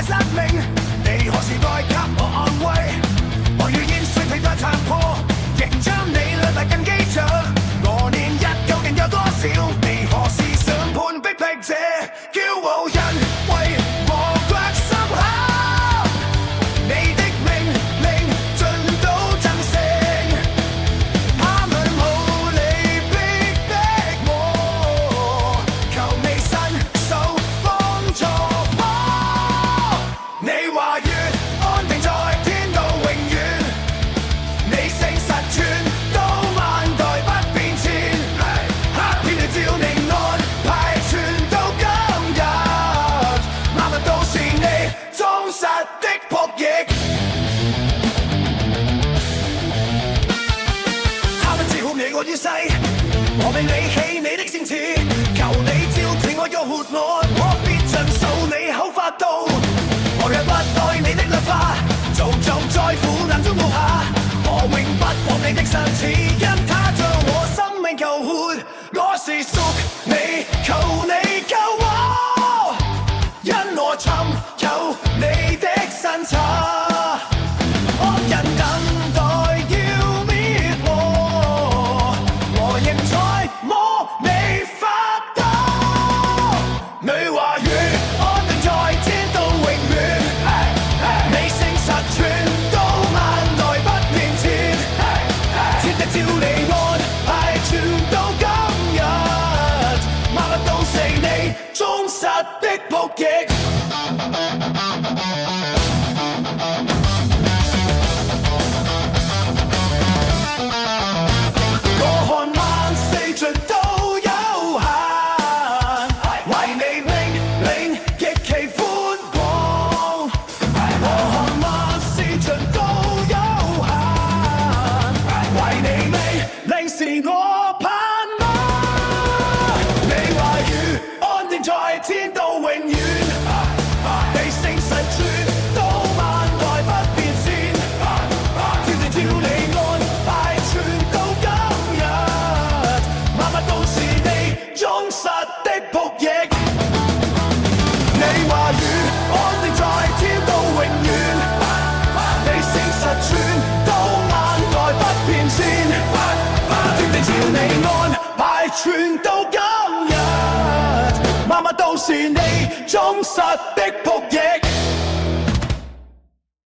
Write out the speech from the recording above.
生命，你何時代給我安慰？我願意碎皮再殘破，仍將你兩大根基着。我年日究竟有多少？你何時上盤逼迫這驕傲人為我腳心口？你的命令盡都震懾，他們無理逼迫我，求你伸手幫助我。你話越安定在天道永遠，你誠實全都萬代不變遷。黑天的照明安排傳到今日，萬物都是你忠實的僕役。他們召喚你我於世，我命你起你的先詞，求你照聽我又活我必盡數你口發刀。我若不愛你的律法，做就在苦難中倒下。我永不忘你的神賜，因他將我生命救活。我是屬你，求你救我，因我尋求你的新茶。惡人等待要滅我，我仍在摸你發抖。你話越安定在天道永遠，你誠實全都萬代不變遷。天地照你安排傳到今日，萬物都是你忠實的僕役。我看萬四盡都有限，為你命令極其寬廣。我看萬四盡都有限，為你命令是我盼望。你話如安定在天道永遠，你誠實全都萬代不變遷。天地照你安排傳到今日，萬物都是你忠實的僕役。你話如安定在天道永遠，你誠實全都萬代不變遷。天地照你安排傳到今日，萬物都是你忠實的僕役。